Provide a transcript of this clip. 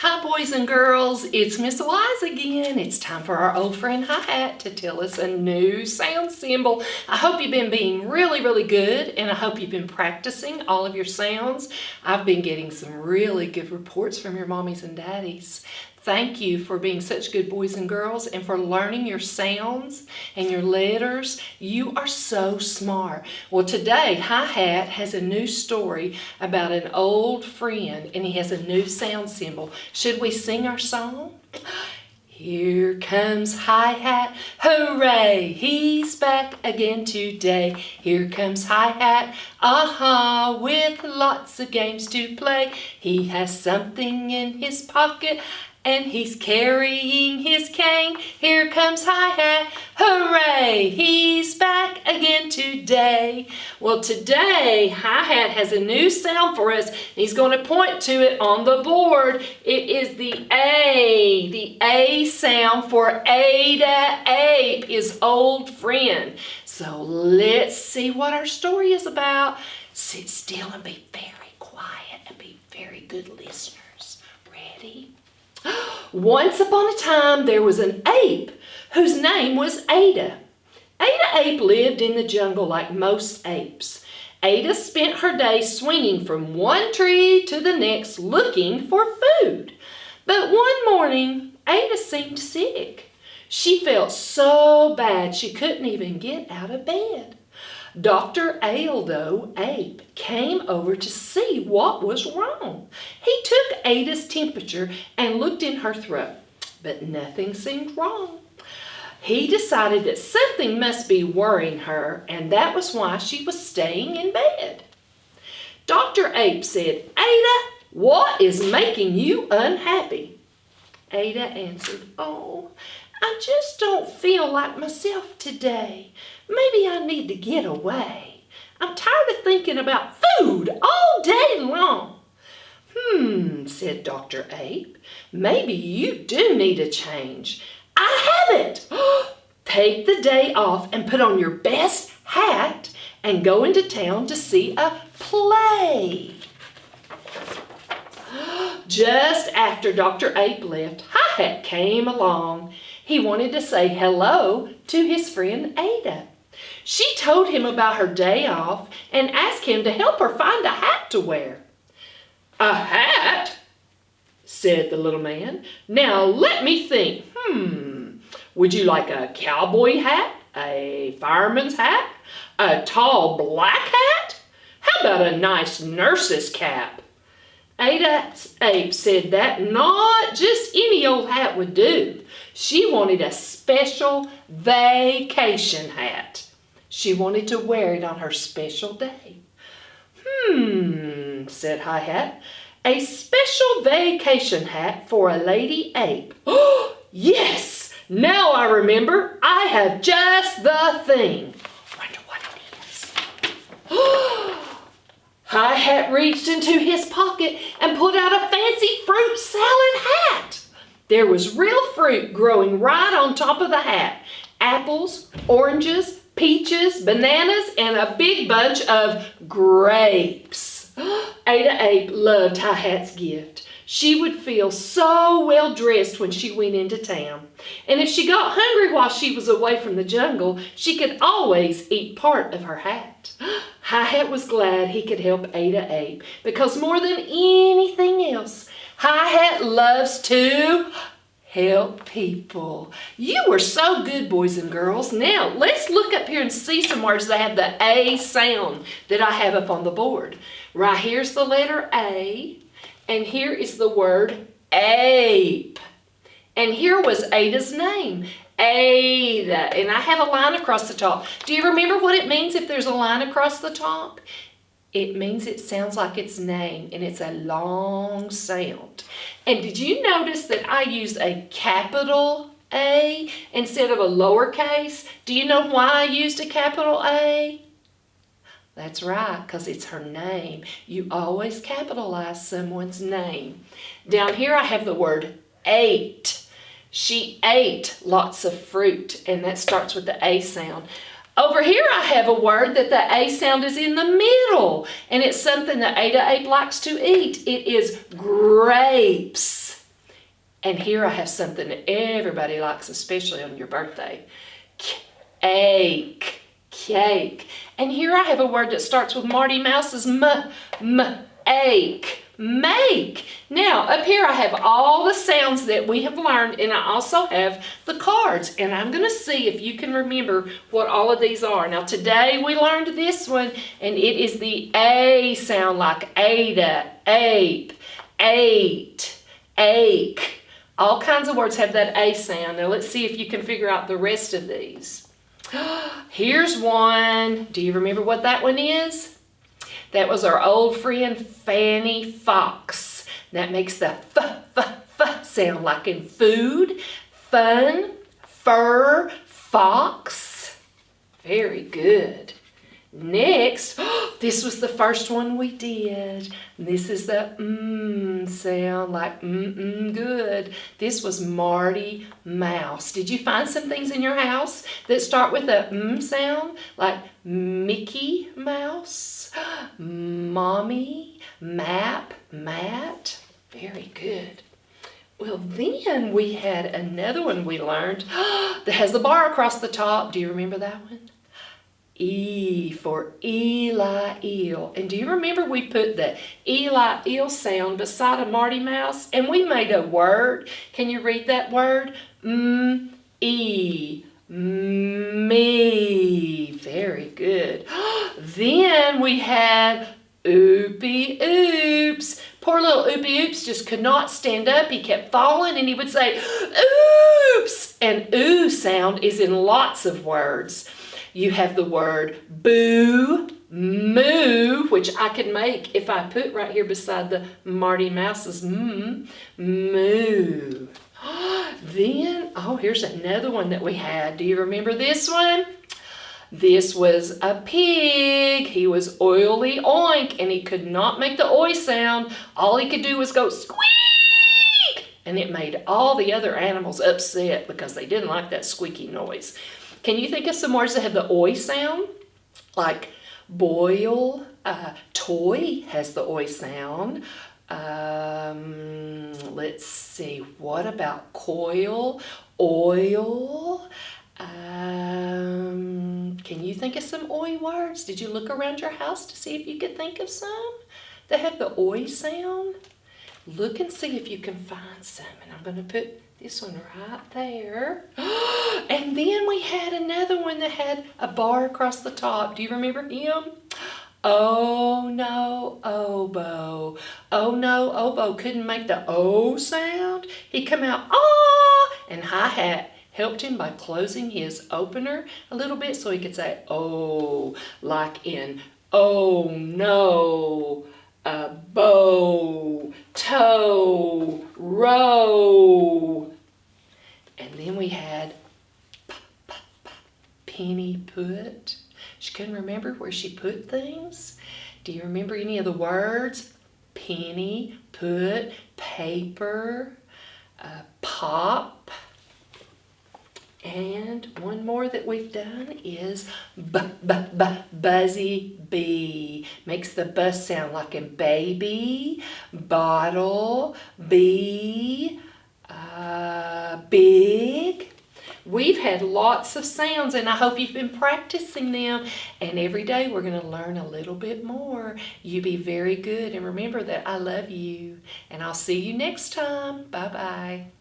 Hi boys and girls, it's Miss Wise again. It's time for our old friend Hi-Hat to tell us a new sound symbol. I hope you've been being really good, and I hope you've been practicing all of your sounds. I've been getting some really good reports from your mommies and daddies. Thank you for being such good boys and girls and for learning your sounds and your letters. You are so smart. Well, today Hi-Hat has a new story about an old friend, and he has a new sound symbol. Should we sing our song? Here comes Hi-Hat, hooray, he's back again today. Here comes Hi-Hat, with lots of games to play. He has something in his pocket, and he's carrying his cane. Here comes Hi-Hat, hooray, he's back again today. Well, today, Hi-Hat has a new sound for us. He's going to point to it on the board. It is the A sound for Ada Ape, his old friend. So let's see what our story is about. Sit still and be very quiet and be very good listeners. Ready? Once upon a time, there was an ape whose name was Ada. Ada Ape lived in the jungle like most apes. Ada spent her day swinging from one tree to the next looking for food. But one morning, Ada seemed sick. She felt so bad she couldn't even get out of bed. Dr. Aldo Ape came over to see what was wrong. He took Ada's temperature and looked in her throat, but nothing seemed wrong. He decided that something must be worrying her, and that was why she was staying in bed. Dr. Ape said, "Ada, what is making you unhappy?" Ada answered, "Oh, I just don't feel like myself today. Maybe I need to get away. I'm tired of thinking about food all day long." Said Dr. Ape. "Maybe you do need a change. I have it. Take the day off and put on your best hat and go into town to see a play." Just after Dr. Ape left, Hi-Hat came along. He wanted to say hello to his friend Ada. She told him about her day off and asked him to help her find a hat to wear. "A hat?" said the little man. "Now let me think. Would you like a cowboy hat, a fireman's hat, a tall black hat? How about a nice nurse's cap?" Ada Ape said that not just any old hat would do. She wanted a special vacation hat. She wanted to wear it on her special day. Said Hi-Hat. "A special vacation hat for a lady ape. Oh, yes! Now I remember. I have just the thing. Wonder what it is." Hi-Hat reached into his pocket and pulled out a fancy fruit salad hat. There was real fruit growing right on top of the hat. Apples, oranges, peaches, bananas, and a big bunch of grapes. Ada Ape loved Hi-Hat's gift. She would feel so well dressed when she went into town. And if she got hungry while she was away from the jungle, she could always eat part of her hat. Hi-Hat was glad he could help Ada Ape because more than anything else, Hi-Hat loves to help people. You were so good, boys and girls. Now, let's look up here and see some words that have the A sound that I have up on the board. Right here's the letter A, and here is the word ape. And here was Ada's name, Ada, and I have a line across the top. Do you remember what it means if there's a line across the top? It means it sounds like its name, and it's a long sound. And did you notice that I used a capital A instead of a lowercase? Do you know why I used a capital A? That's right, because it's her name. You always capitalize someone's name. Down here I have the word ate. She ate lots of fruit, and that starts with the A sound. Over here I have a word that the A sound is in the middle, and it's something that Ada Ape likes to eat. It is grapes. And here I have something that everybody likes, especially on your birthday. Cake. Cake. And here I have a word that starts with Marty Mouse's ache. Make. Now, up here I have all the sounds that we have learned, and I also have the cards. And I'm going to see if you can remember what all of these are. Now, today we learned this one, and it is the A sound, like Ada, ape, ate, ache. All kinds of words have that A sound. Now, let's see if you can figure out the rest of these. Here's one. Do you remember what that one is? That was our old friend Fanny Fox. That makes the f sound, like in food, fun, fur, fox. Very good. Next, this was the first one we did. This is the sound, like good. This was Marty Mouse. Did you find some things in your house that start with a sound, like Mickey Mouse, Mommy, Map, Matt? Very good. Well, then we had another one we learned that has the bar across the top. Do you remember that one? E for Eli Eel. And do you remember we put the Eli Eel sound beside a Marty Mouse and we made a word? Can you read that word? Me. Very good. Then we had Oopie Oops. Poor little Oopie Oops just could not stand up. He kept falling and he would say, oops. And ooh sound is in lots of words. You have the word boo, moo, which I could make if I put right here beside the Marty Mouse's moo. Then, here's another one that we had. Do you remember this one? This was a pig. He was oily oink, and he could not make the oi sound. All he could do was go squeak, and it made all the other animals upset because they didn't like that squeaky noise. Can you think of some words that have the oi sound? Like boil, toy has the oi sound. Let's see, what about coil, oil? Can you think of some oi words? Did you look around your house to see if you could think of some that have the oi sound? Look and see if you can find some. And I'm going to put this one right there. And then we had another one that had a bar across the top. Do you remember him? Oh no, oboe. Oh no, oboe couldn't make the O sound. He come out, ah, and hi-hat helped him by closing his opener a little bit so he could say oh, like in oh no, bow, toe, row. And then we had Penny put. She couldn't remember where she put things. Do you remember any of the words? Penny, put, paper, pop. And one more that we've done is buzzy bee. Makes the buzz sound like in baby, bottle, bee, big. We've had lots of sounds and I hope you've been practicing them. And every day we're going to learn a little bit more. You be very good and remember that I love you. And I'll see you next time. Bye-bye.